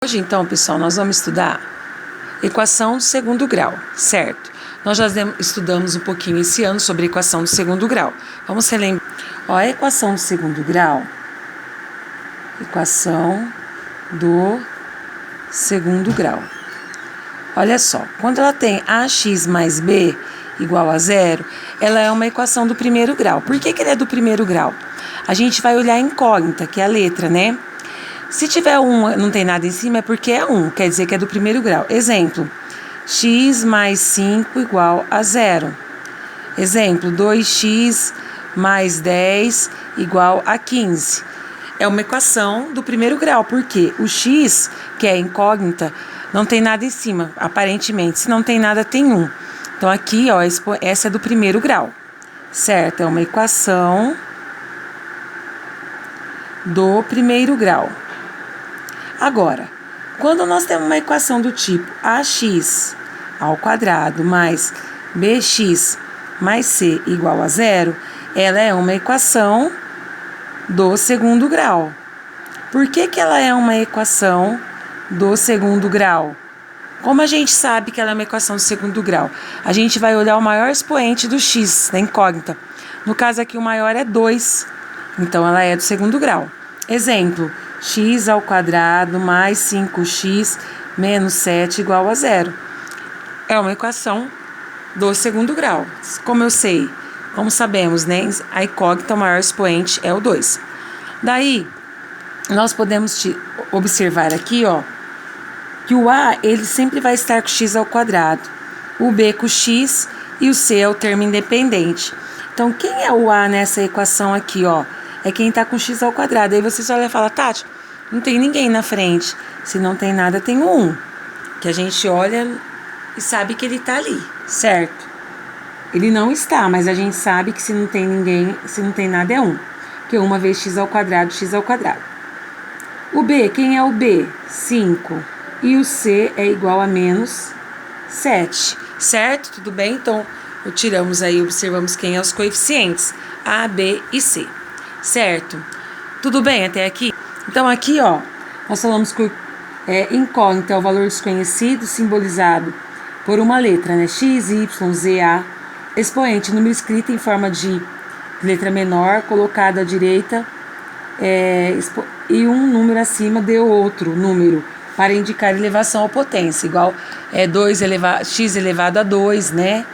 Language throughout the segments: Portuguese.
Hoje, então, pessoal, nós vamos estudar equação do segundo grau, certo? Nós já estudamos um pouquinho esse ano sobre equação do segundo grau. Vamos relembrar. Ó, a equação do segundo grau, equação do segundo grau. Olha só, quando ela tem ax mais b igual a zero, ela é uma equação do primeiro grau. Por que ela é do primeiro grau? A gente vai olhar a incógnita, que é a letra, né? Se tiver não tem nada em cima, é porque é 1, quer dizer que é do primeiro grau. Exemplo, x mais 5 igual a 0. Exemplo, 2x mais 10 igual a 15. É uma equação do primeiro grau, porque o x, que é incógnita, não tem nada em cima, aparentemente. Se não tem nada, tem 1. Então, aqui, ó, essa é do primeiro grau, certo? É uma equação do primeiro grau. Agora, quando nós temos uma equação do tipo ax ao quadrado mais bx mais c igual a zero, ela é uma equação do segundo grau. Por que ela é uma equação do segundo grau? Como a gente sabe que ela é uma equação do segundo grau? A gente vai olhar o maior expoente do x, da incógnita. No caso aqui, o maior é 2, então ela é do segundo grau. Exemplo, x ao quadrado mais 5x menos 7 igual a 0. É uma equação do segundo grau. Como eu sei, como sabemos, né? A incógnita, o maior expoente é o 2. Daí, nós podemos observar aqui, ó, que o a, ele sempre vai estar com x ao quadrado, o b com x e o c é o termo independente. Então, quem é o a nessa equação aqui, ó? É quem está com x ao quadrado. Aí você só olha e fala, Tati, não tem ninguém na frente. Se não tem nada, tem o 1. Que a gente olha e sabe que ele está ali, certo? Ele não está, mas a gente sabe que se não tem ninguém, se não tem nada, é 1. Porque 1 vezes x ao quadrado, x ao quadrado. O b, quem é o b? 5. E o c é igual a menos 7. Certo? Tudo bem? Então, tiramos aí, observamos quem é os coeficientes. A, b e c. Certo? Tudo bem até aqui? Então, aqui, ó, nós falamos que incógnita é o valor desconhecido, simbolizado por uma letra, né? X, Y, Z, A. Expoente, número escrito em forma de letra menor, colocado à direita, e um número acima de outro número, para indicar elevação ou potência, igual x elevado a 2, né?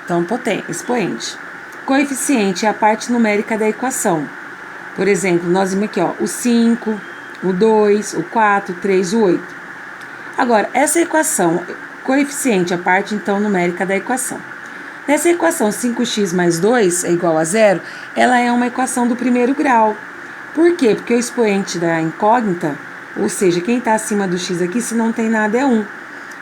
Então, expoente. Coeficiente é a parte numérica da equação. Por exemplo, nós vimos aqui, ó, o 5, o 2, o 4, o 3, o 8. Agora, essa equação, coeficiente, a parte, então, numérica da equação. Nessa equação, 5x mais 2 é igual a 0, ela é uma equação do primeiro grau. Por quê? Porque o expoente da incógnita, ou seja, quem está acima do x aqui, se não tem nada, é 1.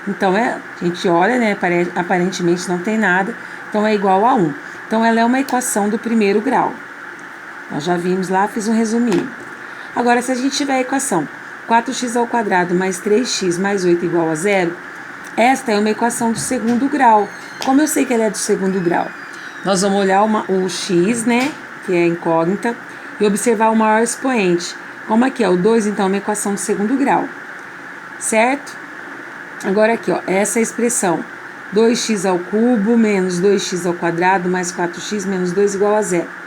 Então, a gente olha, né, aparentemente não tem nada, então é igual a 1. Então, ela é uma equação do primeiro grau. Nós já vimos lá, fiz um resuminho. Agora, se a gente tiver a equação 4x ao quadrado mais 3x mais 8 igual a 0, esta é uma equação do segundo grau. Como eu sei que ela é do segundo grau? Nós vamos olhar o x, né, que é incógnita, e observar o maior expoente. Como aqui, ó, o 2, então, é uma equação do segundo grau. Certo? Agora aqui, ó, essa é a expressão 2x ao cubo menos 2x ao quadrado mais 4x menos 2 igual a 0.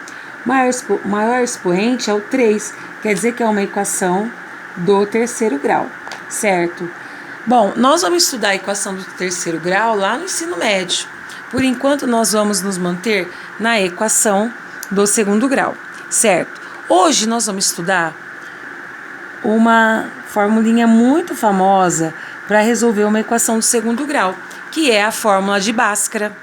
O maior expoente é o 3, quer dizer que é uma equação do terceiro grau, certo? Bom, nós vamos estudar a equação do terceiro grau lá no ensino médio. Por enquanto, nós vamos nos manter na equação do segundo grau, certo? Hoje nós vamos estudar uma formulinha muito famosa para resolver uma equação do segundo grau, que é a fórmula de Bhaskara,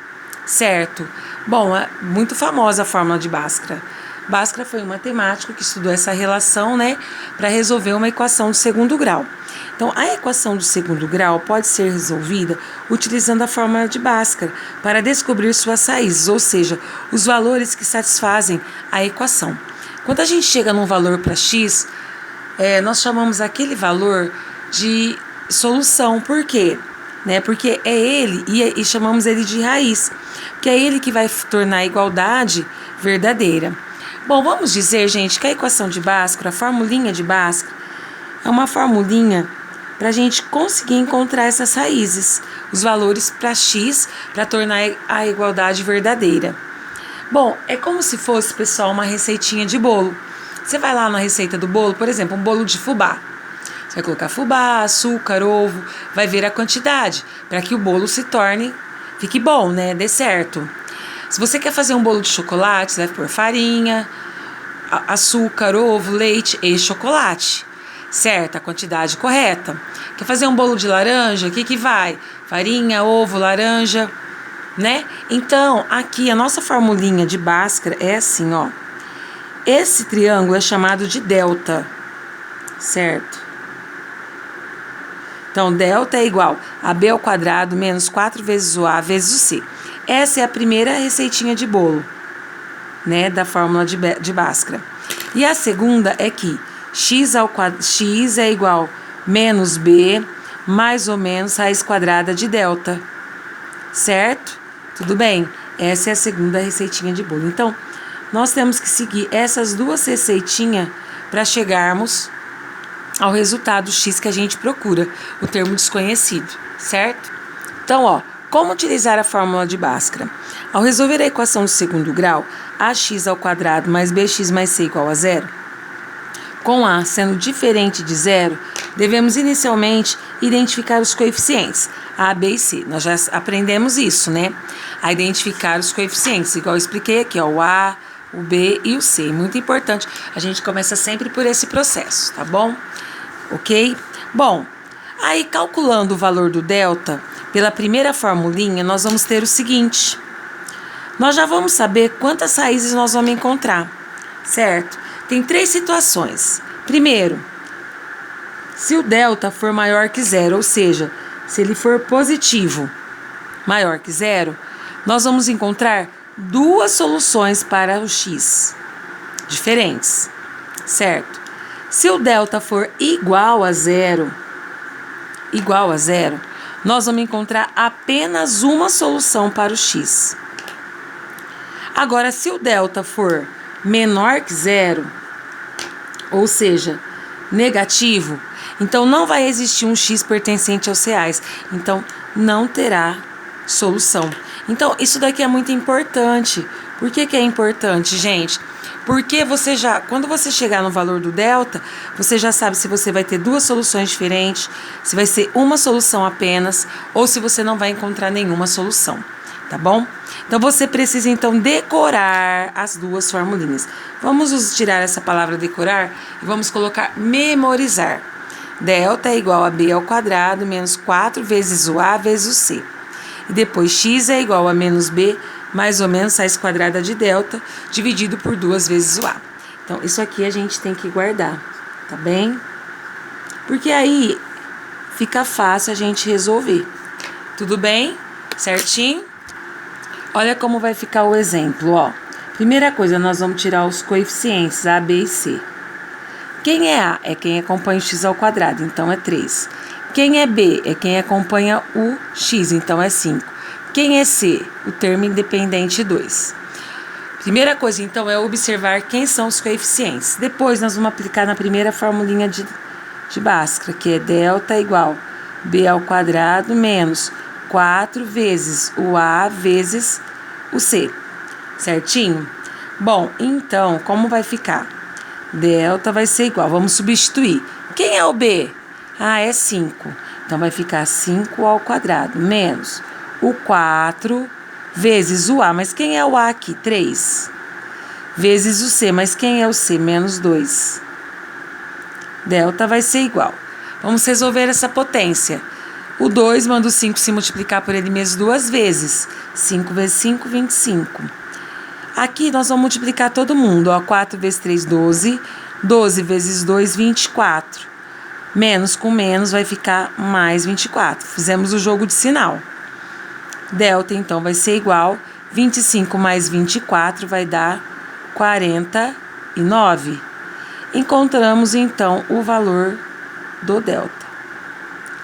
certo? Bom, é muito famosa a fórmula de Bhaskara. Bhaskara foi um matemático que estudou essa relação, né, para resolver uma equação do segundo grau. Então, a equação do segundo grau pode ser resolvida utilizando a fórmula de Bhaskara para descobrir suas raízes, ou seja, os valores que satisfazem a equação. Quando a gente chega num valor para x, nós chamamos aquele valor de solução. Por quê? Porque é ele e chamamos ele de raiz, que é ele que vai tornar a igualdade verdadeira. Bom, vamos dizer, gente, que a equação de Bhaskara, a formulinha de Bhaskara, é uma formulinha para a gente conseguir encontrar essas raízes, os valores para x, para tornar a igualdade verdadeira. Bom, é como se fosse, pessoal, uma receitinha de bolo. Você vai lá na receita do bolo, por exemplo, um bolo de fubá. Você vai colocar fubá, açúcar, ovo, vai ver a quantidade, para que o bolo fique bom, né? Dê certo. Se você quer fazer um bolo de chocolate, você vai pôr farinha, açúcar, ovo, leite e chocolate. Certo? A quantidade correta. Quer fazer um bolo de laranja? O que vai? Farinha, ovo, laranja, né? Então, aqui a nossa formulinha de Bhaskara é assim, ó. Esse triângulo é chamado de delta, certo? Então, delta é igual a b ao quadrado menos 4 vezes o a vezes o c. Essa é a primeira receitinha de bolo, né, da fórmula de Bhaskara. E a segunda é que x é igual menos b mais ou menos raiz quadrada de delta, certo? Tudo bem? Essa é a segunda receitinha de bolo. Então, nós temos que seguir essas duas receitinhas para chegarmos ao resultado x que a gente procura, o termo desconhecido, certo? Então, ó, como utilizar a fórmula de Bhaskara? Ao resolver a equação do segundo grau, ax ao quadrado mais bx mais c igual a zero, com a sendo diferente de zero, devemos inicialmente identificar os coeficientes a, b e c. Nós já aprendemos isso, né? A identificar os coeficientes, igual eu expliquei aqui, ó, o a, o b e o c. Muito importante, a gente começa sempre por esse processo, tá bom? Ok? Bom, aí calculando o valor do delta, pela primeira formulinha, nós vamos ter o seguinte. Nós já vamos saber quantas raízes nós vamos encontrar, certo? Tem 3 situações. Primeiro, se o delta for maior que zero, ou seja, se ele for positivo maior que zero, nós vamos encontrar 2 soluções para o x diferentes, certo? Se o delta for igual a zero, nós vamos encontrar apenas uma solução para o x. Agora, se o delta for menor que zero, ou seja, negativo, então não vai existir um x pertencente aos reais, então não terá solução. Então, isso daqui é muito importante. Por que é importante, gente? Porque quando você chegar no valor do delta, você já sabe se você vai ter 2 soluções diferentes, se vai ser uma solução apenas, ou se você não vai encontrar nenhuma solução, tá bom? Então, você precisa, então, decorar as 2 formulinhas. Vamos tirar essa palavra decorar e vamos colocar memorizar. Delta é igual a b ao quadrado menos 4 vezes o a vezes o c. E depois x é igual a menos b mais ou menos raiz quadrada de delta dividido por 2 vezes o a. Então, isso aqui a gente tem que guardar, tá bem? Porque aí fica fácil a gente resolver. Tudo bem? Certinho? Olha como vai ficar o exemplo, ó. Primeira coisa, nós vamos tirar os coeficientes a, b e c. Quem é a? É quem acompanha o x ao quadrado, então é 3. Quem é b? É quem acompanha o x, então é 5. Quem é c? O termo independente 2. Primeira coisa, então, é observar quem são os coeficientes. Depois, nós vamos aplicar na primeira formulinha de Bhaskara, que é delta igual b ao quadrado menos 4 vezes o a vezes o c. Certinho? Bom, então, como vai ficar? Delta vai ser igual, vamos substituir. Quem é o b? Ah, é 5. Então, vai ficar 5 ao quadrado menos o 4 vezes o a. Mas quem é o a aqui? 3. Vezes o c. Mas quem é o c? Menos 2. Delta vai ser igual. Vamos resolver essa potência. O 2 manda o 5 se multiplicar por ele mesmo 2 vezes. 5 vezes 5, 25. Aqui nós vamos multiplicar todo mundo. Ó, 4 vezes 3, 12. 12 vezes 2, 24. Menos com menos vai ficar mais 24. Fizemos o jogo de sinal. Delta, então, vai ser igual. 25 mais 24 vai dar 49. Encontramos, então, o valor do delta.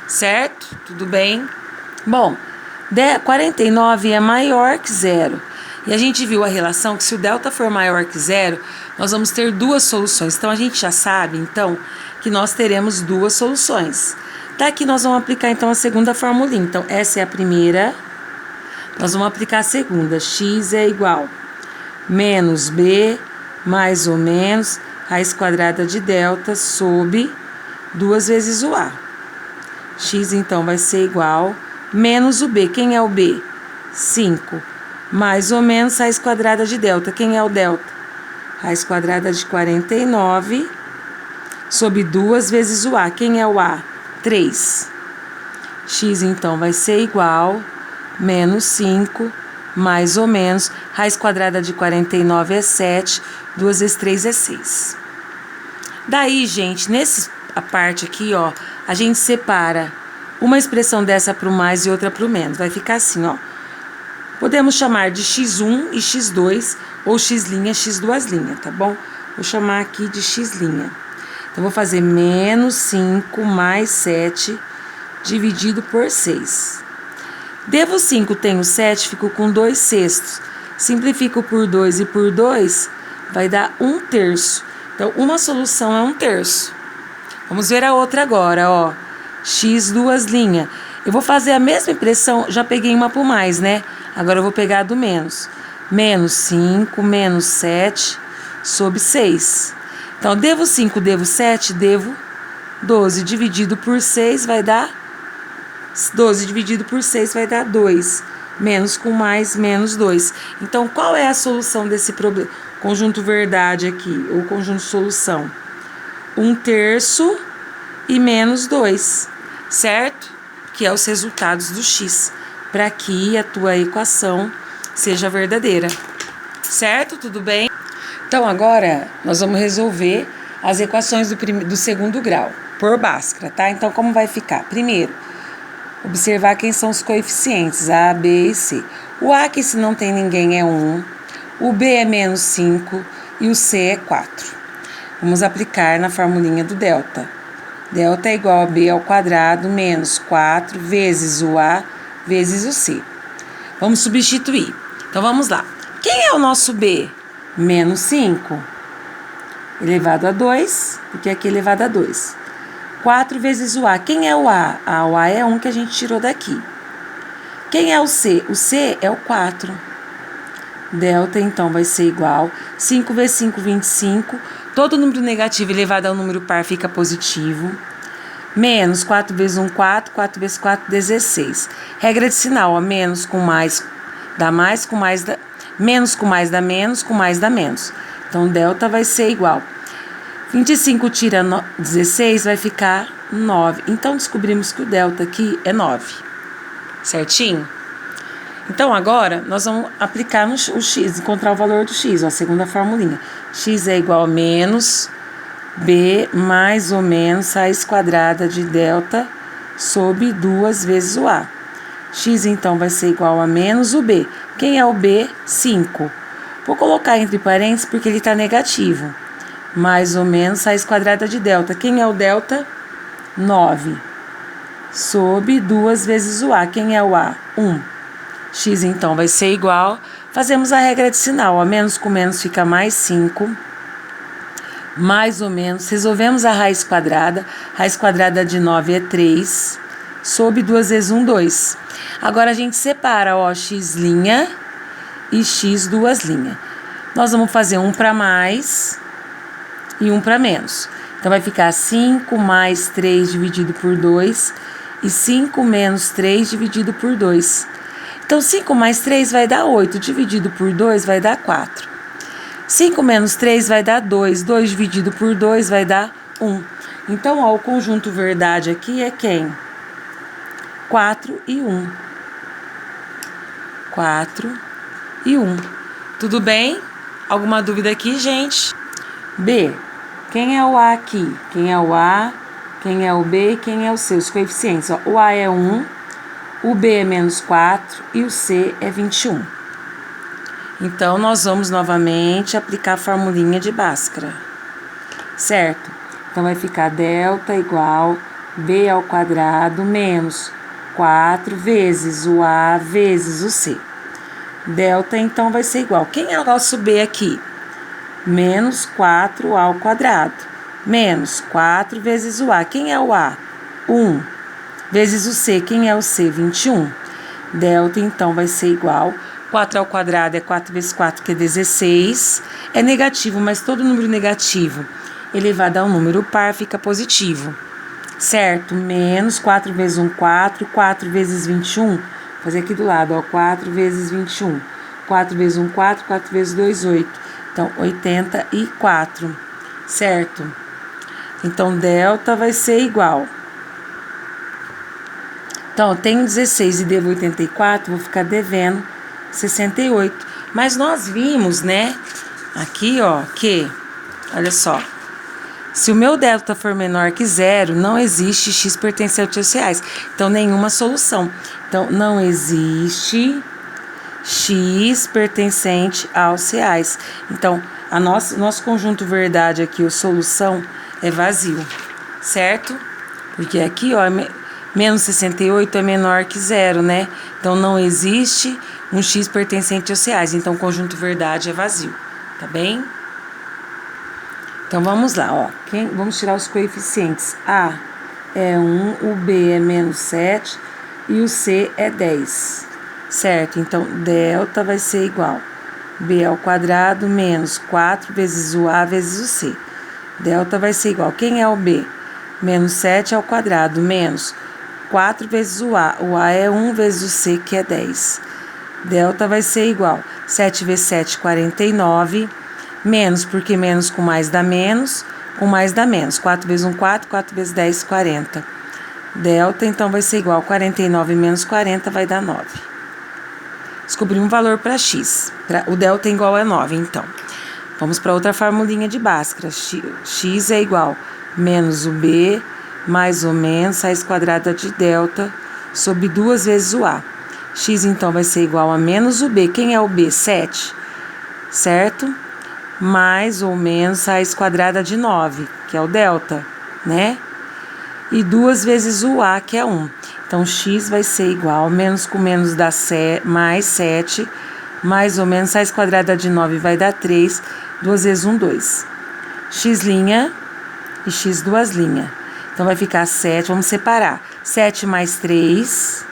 Certo? Tudo bem? Bom, 49 é maior que zero. E a gente viu a relação que se o delta for maior que zero, nós vamos ter 2 soluções. Então, a gente já sabe, então, que nós teremos 2 soluções. Daqui nós vamos aplicar, então, a segunda formulinha. Então, essa é a primeira. Nós vamos aplicar a segunda. X é igual menos B mais ou menos raiz quadrada de delta sobre 2 vezes o A. X, então, vai ser igual menos o B. Quem é o B? 5. Mais ou menos raiz quadrada de delta. Quem é o delta? Raiz quadrada de 49 sobre 2 vezes o A. Quem é o A? 3. X, então, vai ser igual menos 5, mais ou menos, raiz quadrada de 49 é 7, 2 vezes 3 é 6. Daí, gente, nessa parte aqui, ó, a gente separa uma expressão dessa para o mais e outra para o menos. Vai ficar assim, ó. Podemos chamar de x1 e x2, ou x', x2', tá bom? Vou chamar aqui de x'. Então, vou fazer menos 5 mais 7 dividido por 6. Devo 5, tenho 7, fico com 2 sextos. Simplifico por 2 e por 2, vai dar 1/3. Então, uma solução é 1/3. Vamos ver a outra agora, ó. x2'. Eu vou fazer a mesma expressão, já peguei uma por mais, né? Agora eu vou pegar a do menos. Menos 5, menos 7, sobre 6. Então, devo 5, devo 7, devo 12. Dividido por 6 vai dar 12 dividido por 6 vai dar 2. Menos com mais, menos 2. Então, qual é a solução desse problema? Conjunto verdade aqui, ou conjunto solução. 1/3 e menos 2, certo? Que é os resultados do x, para que a tua equação seja verdadeira. Certo? Tudo bem? Então, agora, nós vamos resolver as equações do segundo grau, por Bhaskara, tá? Então, como vai ficar? Primeiro, observar quem são os coeficientes, A, B e C. O A, que se não tem ninguém, é 1. O B é menos 5 e o C é 4. Vamos aplicar na formulinha do delta. Delta é igual a B ao quadrado menos 4 vezes o A vezes o C. Vamos substituir. Então, vamos lá. Quem é o nosso B? Menos 5 elevado a 2, porque aqui é elevado a 2. 4 vezes o A. Quem é o A? O A é 1 que a gente tirou daqui. Quem é o C? O C é o 4. Delta, então, vai ser igual 5 vezes 5, 25. Todo número negativo elevado ao número par fica positivo. Menos 4 vezes 1, 4. 4 vezes 4, 16. Regra de sinal, ó. Menos com mais dá mais, com mais dá... Menos com mais dá menos, com mais dá menos. Então, delta vai ser igual. 25 tira 16, vai ficar 9. Então, descobrimos que o delta aqui é 9. Certinho? Então, agora, nós vamos aplicar o x, encontrar o valor do x, ó, a segunda formulinha. X é igual a menos b mais ou menos raiz quadrada de delta sobre 2 vezes o a. X, então, vai ser igual a menos o b. Quem é o b? 5. Vou colocar entre parênteses porque ele está negativo. Mais ou menos raiz quadrada de delta. Quem é o delta? 9. Sobre 2 vezes o a. Quem é o a? 1. X, então, vai ser igual. Fazemos a regra de sinal. Ó. Menos com menos fica mais 5. Mais ou menos. Resolvemos a raiz quadrada. Raiz quadrada de 9 é 3. Sobre 2 vezes 1, 2. Agora, a gente separa, ó, x' e x duas linhas. Nós vamos fazer um para mais e um para menos. Então, vai ficar 5 mais 3 dividido por 2 e 5 menos 3 dividido por 2. Então, 5 mais 3 vai dar 8, dividido por 2 vai dar 4. 5 menos 3 vai dar 2, 2 dividido por 2 vai dar 1. Então, ó, o conjunto verdade aqui é quem? 4 e 1. 4 e 1. Tudo bem? Alguma dúvida aqui, gente? B. Quem é o A aqui? Quem é o A? Quem é o B? Quem é o C? Os coeficientes. Ó, o A é 1, o B é menos 4 e o C é 21. Então, nós vamos novamente aplicar a formulinha de Bhaskara. Certo? Então, vai ficar delta igual B ao quadrado menos 4 vezes o A vezes o C. Delta, então, vai ser igual. Quem é o nosso B aqui? Menos 4 ao quadrado. Menos 4 vezes o A. Quem é o A? 1. vezes o C. Quem é o C? 21. Delta, então, vai ser igual. 4 ao quadrado é 4 vezes 4, que é 16. É negativo, mas todo número negativo elevado a um número par fica positivo. Certo? Menos 4 vezes 1, 4. 4 vezes 21. Vou fazer aqui do lado, ó. 4 vezes 21. 4 vezes 1, 4. 4 vezes 2, 8. Então, 84. Certo? Então, delta vai ser igual. Então, eu tenho 16 e devo 84, vou ficar devendo 68. Mas nós vimos, né, aqui, ó, que, olha só, se o meu delta for menor que zero, não existe x pertencente aos reais. Então, nenhuma solução. Então, não existe x pertencente aos reais. Então, nosso conjunto verdade aqui, a solução, é vazio, certo? Porque aqui, ó, menos 68 é menor que zero, né? Então, não existe um x pertencente aos reais. Então, o conjunto verdade é vazio, tá bem? Então, vamos lá, ó. Vamos tirar os coeficientes. A é 1, o B é menos 7 e o C é 10, certo? Então, delta vai ser igual B ao quadrado menos 4 vezes o A vezes o C. Delta vai ser igual. Quem é o B? Menos 7 ao quadrado menos 4 vezes o A. O A é 1 vezes o C, que é 10. Delta vai ser igual. 7 vezes 7, 49. Menos, porque menos com mais dá menos. Com mais dá menos. 4 vezes 1, 4. 4 vezes 10, 40. Delta, então, vai ser igual. 49 menos 40 vai dar 9. Descobri um valor para x. O delta é igual a 9, então. Vamos para outra formulinha de Bhaskara. X é igual menos o B mais ou menos raiz quadrada de delta sobre 2 vezes o A. X, então, vai ser igual a menos o B. Quem é o B? 7, certo? Mais ou menos raiz quadrada de 9, que é o delta, né? E 2 vezes o A, que é 1. Então, x vai ser igual a menos com menos dá mais 7, mais ou menos raiz quadrada de 9 vai dar 3, 2 vezes 1, 2. X' e x duas linhas. Então, vai ficar 7, vamos separar. 7 mais 3,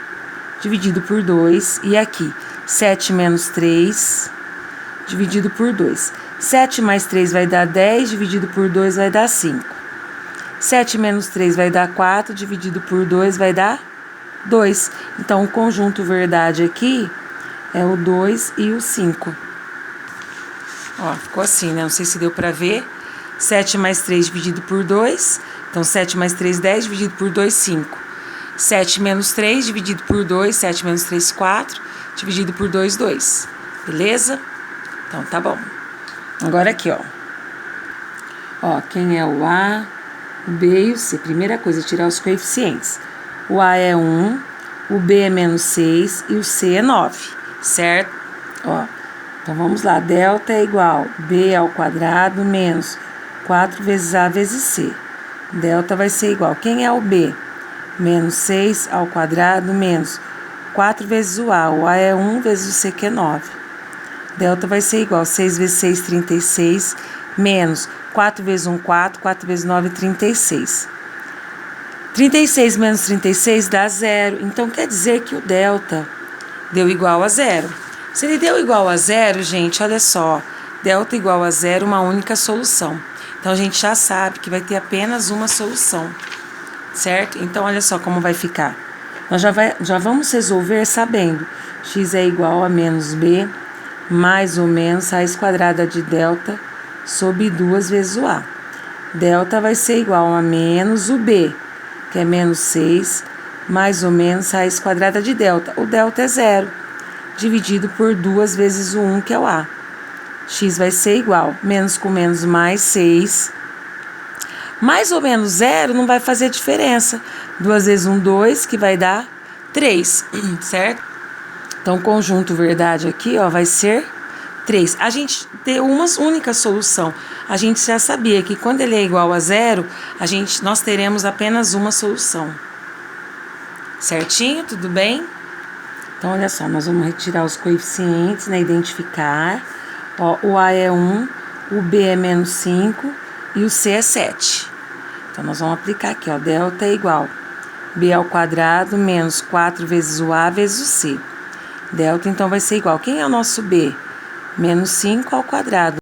dividido por 2. E aqui, 7 menos 3, dividido por 2. 7 mais 3 vai dar 10, dividido por 2 vai dar 5. 7 menos 3 vai dar 4, dividido por 2 vai dar 2. Então, o conjunto verdade aqui é o 2 e o 5. Ó, ficou assim, né? Não sei se deu pra ver. 7 mais 3 dividido por 2. Então, 7 mais 3, 10, dividido por 2, 5. 7 menos 3, dividido por 2. 7 menos 3, 4. Dividido por 2, 2. Beleza? Então, tá bom. Agora aqui, ó. Ó, quem é o A, o B e o C? Primeira coisa, tirar os coeficientes. O A é 1, o B é menos 6 e o C é 9, certo? Ó, então vamos lá. Delta é igual B ao quadrado menos 4 vezes A vezes C. Delta vai ser igual. Quem é o B? Menos 6 ao quadrado menos 4 vezes o A. O A é 1 vezes o C, que é 9. Delta vai ser igual. 6 vezes 6, 36, menos 4 vezes 1, 4. 4 vezes 9, 36. 36 menos 36 dá 0. Então, quer dizer que o delta deu igual a 0. Se ele deu igual a 0, gente, olha só. Delta igual a 0, uma única solução. Então, a gente já sabe que vai ter apenas uma solução, certo? Então, olha só como vai ficar. Nós já vamos resolver sabendo. X é igual a menos B, mais ou menos raiz quadrada de delta sobre 2 vezes o A. Delta vai ser igual a menos o B, que é menos 6, mais ou menos raiz quadrada de delta. O delta é 0, dividido por 2 vezes o 1, que é o A. X vai ser igual, menos com menos mais 6. Mais ou menos 0 não vai fazer diferença. 2 vezes 1, 2, que vai dar 3, certo? Então, o conjunto verdade aqui, ó, vai ser 3. A gente tem uma única solução. A gente já sabia que quando ele é igual a 0, nós teremos apenas uma solução. Certinho? Tudo bem? Então, olha só, nós vamos retirar os coeficientes, né? Identificar. Ó, o A é 1, o B é menos 5 e o C é 7. Então, nós vamos aplicar aqui, ó. Delta é igual b ao quadrado menos 4 vezes o a vezes o c. Delta, então, vai ser igual. Quem é o nosso b? Menos 5 ao quadrado.